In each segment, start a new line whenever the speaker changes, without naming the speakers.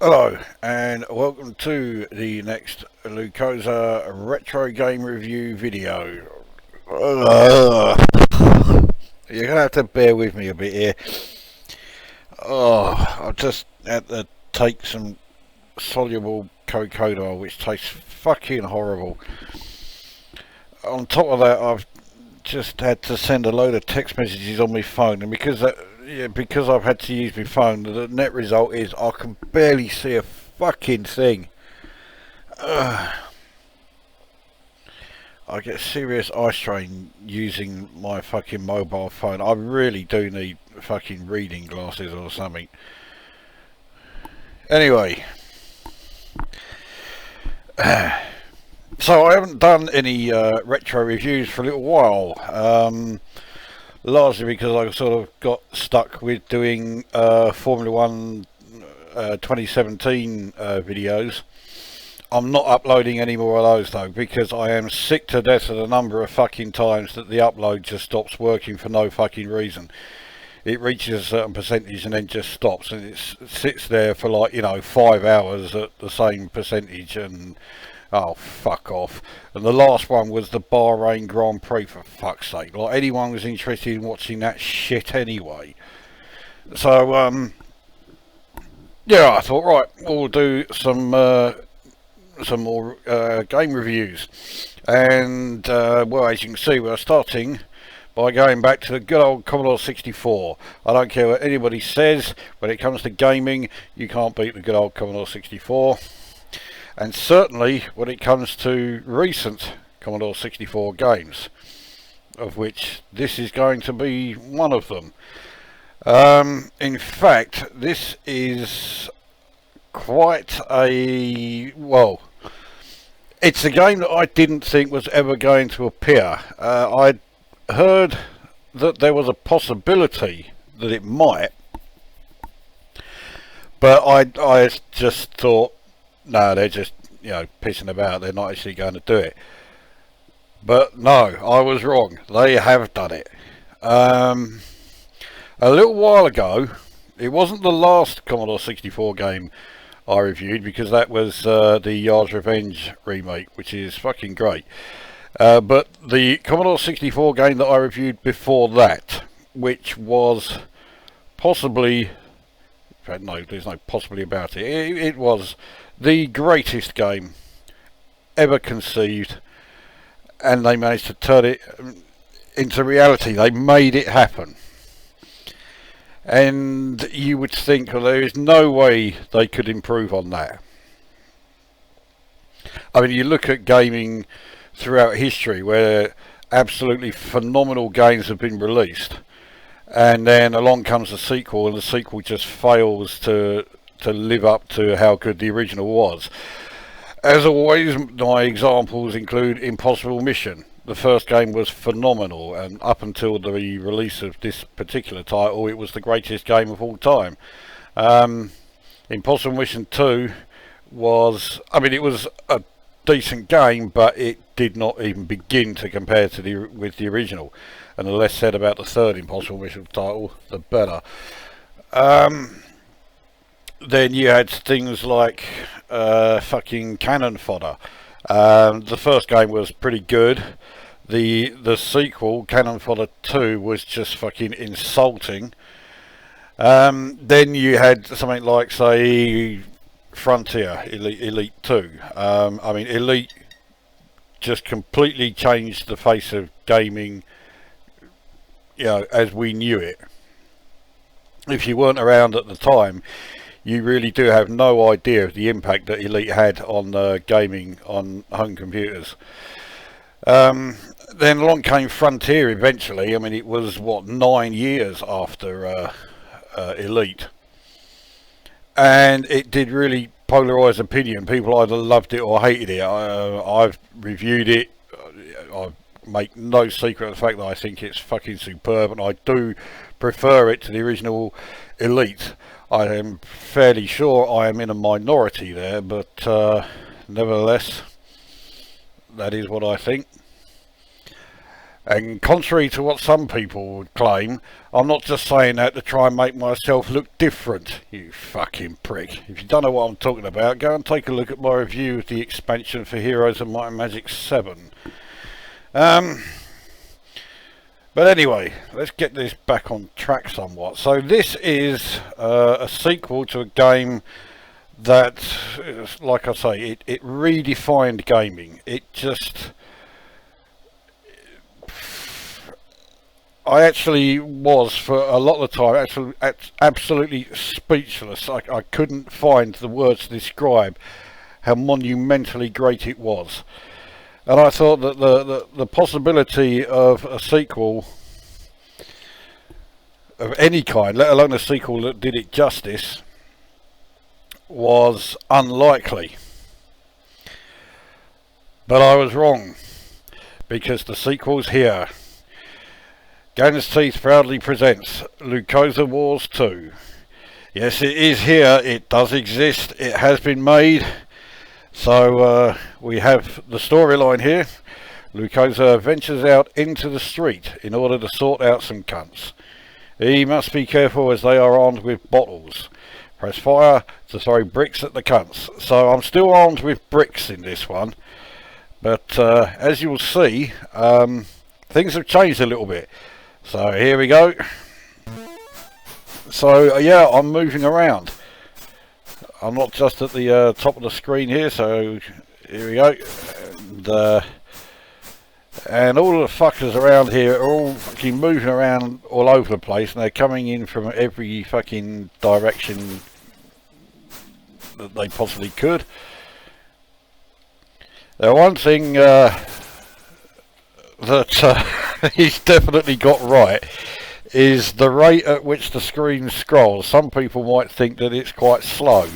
Hello, and welcome to the next Lukozer retro game review video. You're gonna have to bear with me a bit here. I've just had to take some soluble Commodore, which tastes fucking horrible. On top of that, I've just had to send a load of text messages on my phone, and because I've had to use my phone, the net result is I can barely see a fucking thing. I get serious eye strain using my fucking mobile phone. I really do need fucking reading glasses or something. Anyway, so I haven't done any retro reviews for a little while. Largely because I sort of got stuck with doing Formula 1 2017 videos. I'm not uploading any more of those though, because I am sick to death of the number of fucking times that the upload just stops working for no fucking reason. It reaches a certain percentage and then just stops, and it sits there for, like, 5 hours at the same percentage, and oh, fuck off. And the last one was the Bahrain Grand Prix, for fuck's sake. Like, anyone was interested in watching that shit anyway. So, yeah, I thought, right, we'll do some more game reviews. And, well, as you can see, we're starting by going back to the good old Commodore 64. I don't care what anybody says, when it comes to gaming, you can't beat the good old Commodore 64. And certainly when it comes to recent Commodore 64 games, of which this is going to be one of them. In fact, this is quite a, well, it's a game that I didn't think was ever going to appear. I'd heard that there was a possibility that it might, but I just thought, no, they're just, pissing about. They're not actually going to do it. But no, I was wrong. They have done it. A little while ago, it wasn't the last Commodore 64 game I reviewed, because that was the Yard's Revenge remake, which is fucking great. But the Commodore 64 game that I reviewed before that, which was possibly, no, there's no possibly about it. It was the greatest game ever conceived, and they managed to turn it into reality. They made it happen. And you would think, well, there is no way they could improve on that. I mean, you look at gaming throughout history where absolutely phenomenal games have been released, and then along comes a sequel, and the sequel just fails to live up to how good the original was. As always, my examples include Impossible Mission. The first game was phenomenal, and up until the release of this particular title, it was the greatest game of all time. Impossible Mission 2 was, I mean, it was a decent game, but it did not even begin to compare to with the original. And the less said about the third Impossible Mission title, the better. Then you had things like fucking Cannon Fodder. The first game was pretty good. The sequel, Cannon Fodder 2, was just fucking insulting. Then you had something like, say, Frontier, Elite 2. I mean, Elite just completely changed the face of gaming, as we knew it. If you weren't around at the time, you really do have no idea of the impact that Elite had on gaming on home computers. Then along came Frontier eventually. I mean, it was, 9 years after Elite. And it did really polarise opinion. People either loved it or hated it. I've reviewed it. I make no secret of the fact that I think it's fucking superb, and I do prefer it to the original Elite. I am fairly sure I am in a minority there, but nevertheless, that is what I think. And contrary to what some people would claim, I'm not just saying that to try and make myself look different, you fucking prick. If you don't know what I'm talking about, go and take a look at my review of the expansion for Heroes of Might and Magic 7. But anyway, let's get this back on track somewhat. So this is a sequel to a game that, like I say, it redefined gaming. It just... I actually was, for a lot of the time, absolutely speechless. I couldn't find the words to describe how monumentally great it was. And I thought that the possibility of a sequel of any kind, let alone a sequel that did it justice, was unlikely. But I was wrong, because the sequel's here. Gamer's Teeth proudly presents Lukozer Wars 2. Yes, it is here, it does exist, it has been made. So we have the storyline here. Lukozer ventures out into the street in order to sort out some cunts. He must be careful as they are armed with bottles. Press fire to throw bricks at the cunts. So I'm still armed with bricks in this one. But as you'll see, things have changed a little bit. So here we go. So yeah, I'm moving around. I'm not just at the top of the screen here, so here we go. And all of the fuckers around here are all fucking moving around all over the place, and they're coming in from every fucking direction that they possibly could. Now, one thing that he's definitely got right is the rate at which the screen scrolls. Some people might think that it's quite slow.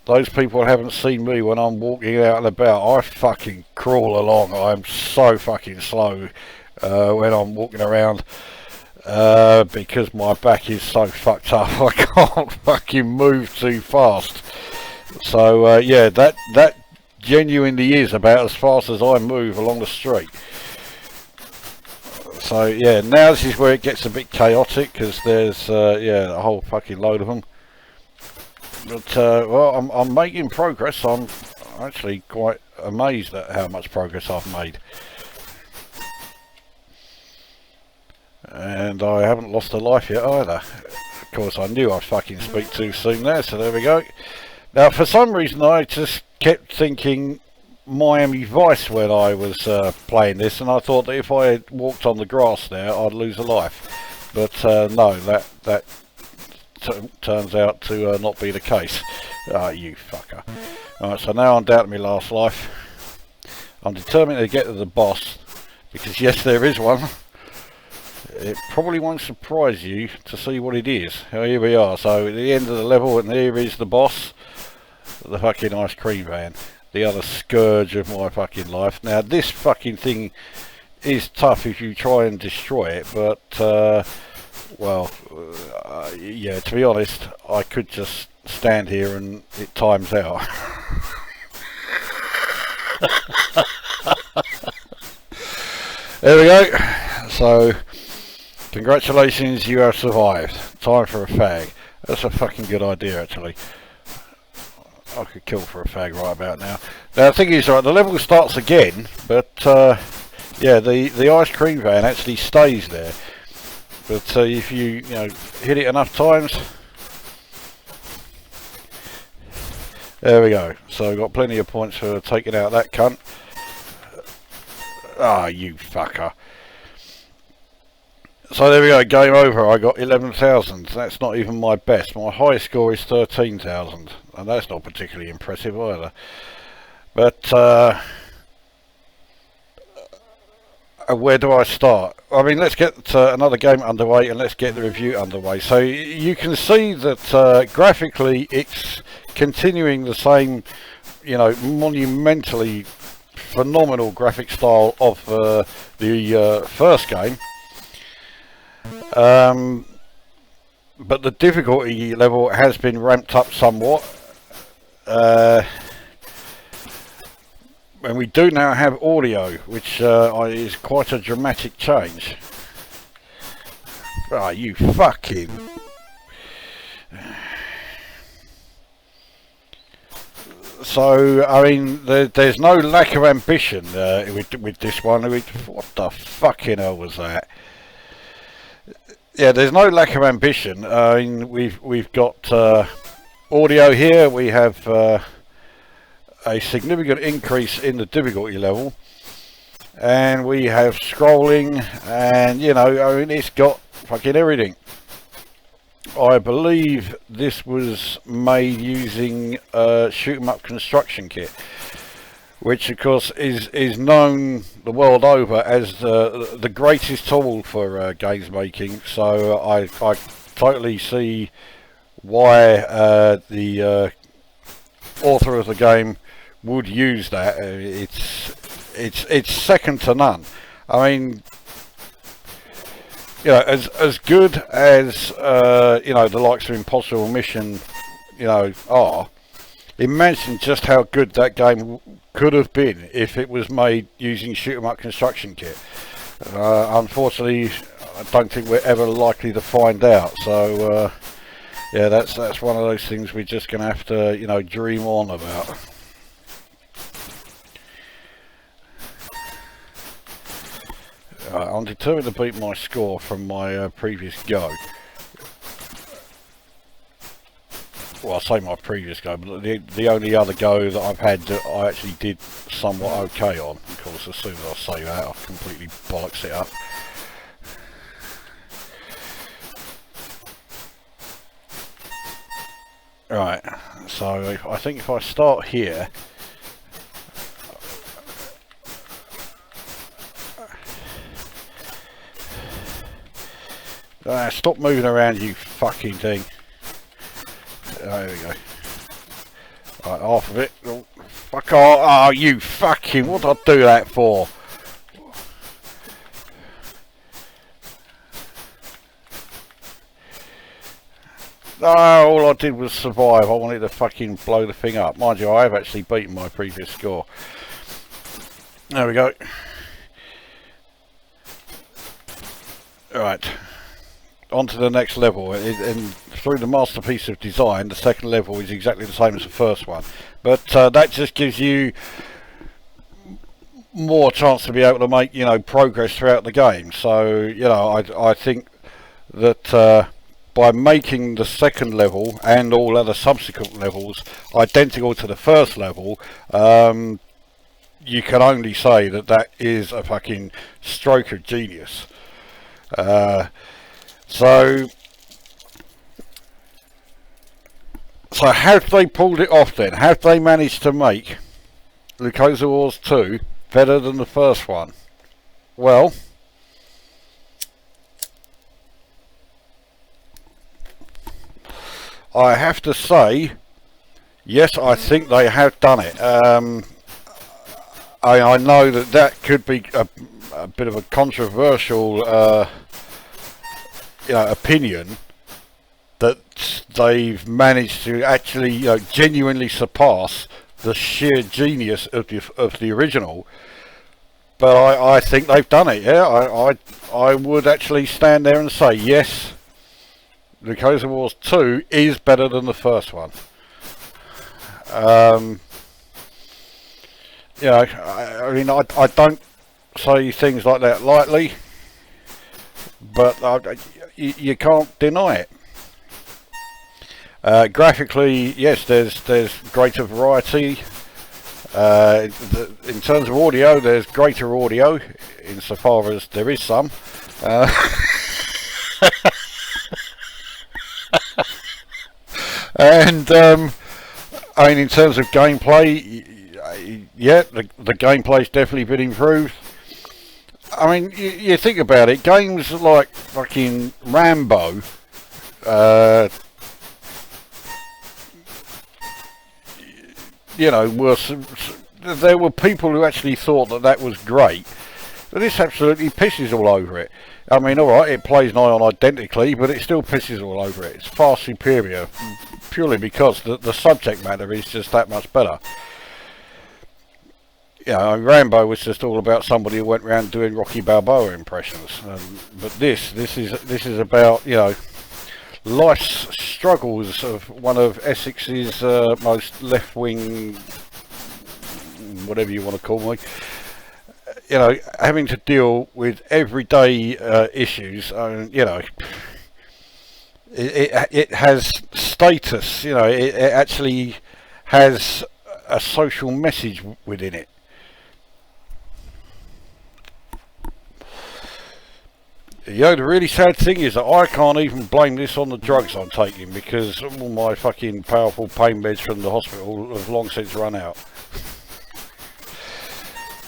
Those people haven't seen me when I'm walking out and about. I fucking crawl along. I'm so fucking slow when I'm walking around because my back is so fucked up. I can't fucking move too fast. So yeah, that genuinely is about as fast as I move along the street. So yeah, now this is where it gets a bit chaotic, because there's yeah, a whole fucking load of them. But well, I'm making progress. I'm actually quite amazed at how much progress I've made. And I haven't lost a life yet either. Of course, I knew I'd fucking speak too soon there, so there we go. Now, for some reason, I just kept thinking Miami Vice when I was playing this, and I thought that if I had walked on the grass there, I'd lose a life. But no, that turns out to not be the case. Ah, you fucker. Alright, so now I'm down to my last life. I'm determined to get to the boss, because yes, there is one. It probably won't surprise you to see what it is. Here we are. So at the end of the level, and here is the boss, the fucking ice cream van, the other scourge of my fucking life. Now this fucking thing is tough if you try and destroy it, but well, yeah, to be honest, I could just stand here and it times out. There we go. So, congratulations, you have survived. Time for a fag. That's a fucking good idea, actually. I could kill for a fag right about now. Now, the thing is, right, the level starts again, but yeah, the ice cream van actually stays there. But if you hit it enough times, there we go. So we've got plenty of points for taking out that cunt. Ah, you fucker. So there we go, game over. I got 11,000. That's not even my best. My highest score is 13,000, and that's not particularly impressive either. But where do I start? I mean, let's get another game underway, and let's get the review underway. So you can see that graphically it's continuing the same, monumentally phenomenal graphic style of the first game. But the difficulty level has been ramped up somewhat. and we do now have audio, which is quite a dramatic change. Ah, you fucking... So, I mean, there's no lack of ambition with this one. What the fucking hell was that? Yeah, there's no lack of ambition. I mean, we've got audio here. We have a significant increase in the difficulty level, and we have scrolling, and you know, I mean, it's got fucking everything. I believe this was made using a shoot 'em up construction kit, which of course is known the world over as the greatest tool for games making. So I totally see why the author of the game would use that. It's second to none. I mean, you know, as good as you know, the likes of Impossible Mission, you know, are. Imagine just how good that game could have been if it was made using shoot 'em up construction kit. Unfortunately, I don't think we're ever likely to find out. So yeah, that's one of those things we're just going to have to, you know, dream on about. I'm determined to beat my score from my previous go. Well, I say my previous go, but the only other go that I've had that I actually did somewhat okay on. Of course, as soon as I say that, I've completely bollocks it up. Right, so I think if I start here, stop moving around, you fucking thing. There we go. Right, half of it. Oh, fuck off. Oh, you fucking... What did I do that for? No, all I did was survive. I wanted to fucking blow the thing up. Mind you, I have actually beaten my previous score. There we go. Right. On to the next level, and through the masterpiece of design, the second level is exactly the same as the first one, but that just gives you more chance to be able to make, you know, progress throughout the game. So, you know, I think that by making the second level and all other subsequent levels identical to the first level, you can only say that that is a fucking stroke of genius. So have they pulled it off then? Have they managed to make Lukozer Wars 2 better than the first one? Well, I have to say, yes, I think they have done it. I know that could be a bit of a controversial you know, opinion, that they've managed to actually, you know, genuinely surpass the sheer genius of the original. But I think they've done it. Yeah, I would actually stand there and say yes, Lukozer Wars 2 is better than the first one. You know, I mean, I don't say things like that lightly, but you can't deny it. Graphically, yes, there's greater variety. In terms of audio, there's greater audio, insofar as there is some. And I mean, in terms of gameplay, yeah, the gameplay's definitely been improved. I mean, you think about it, games like fucking Rambo, you know, there were people who actually thought that was great, but this absolutely pisses all over it. I mean, alright, it plays nigh on identically, but it still pisses all over it. It's far superior, purely because the subject matter is just that much better. You know, Rambo was just all about somebody who went around doing Rocky Balboa impressions, but this is about, you know, life's struggles of one of Essex's most left-wing, whatever you want to call me. You know, having to deal with everyday issues. You know, it has status. You know, it actually has a social message within it. You know, the really sad thing is that I can't even blame this on the drugs I'm taking, because all my fucking powerful pain meds from the hospital have long since run out.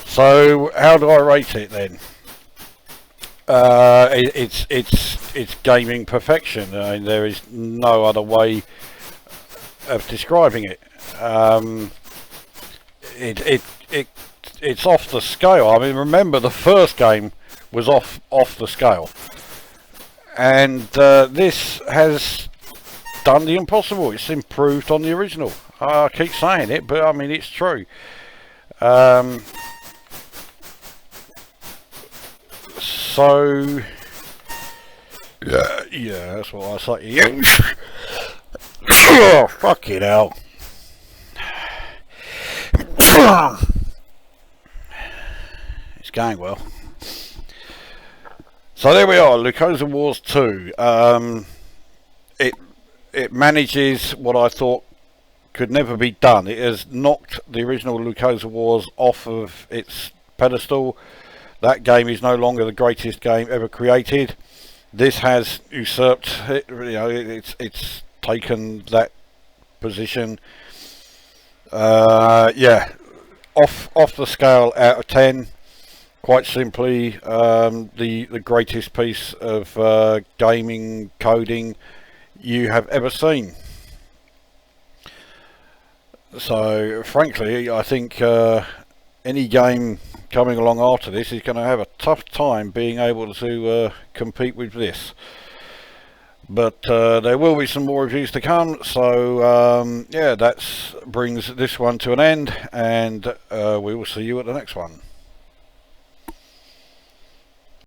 So how do I rate it then? It's gaming perfection. I mean, there is no other way of describing it. It's off the scale. I mean, remember, the first game was off the scale, and this has done the impossible. It's improved on the original. I keep saying it, but I mean, it's true. So yeah, that's what I say. Oh, fucking hell. It's going well. So there we are, Lukozer Wars 2. It manages what I thought could never be done. It has knocked the original Lukozer Wars off of its pedestal. That game is no longer the greatest game ever created. This has usurped it. You know, it's taken that position. Yeah, off the scale out of 10. Quite simply, the greatest piece of gaming coding you have ever seen. So, frankly, I think any game coming along after this is going to have a tough time being able to compete with this. But there will be some more reviews to come, so yeah, that brings this one to an end, and we will see you at the next one.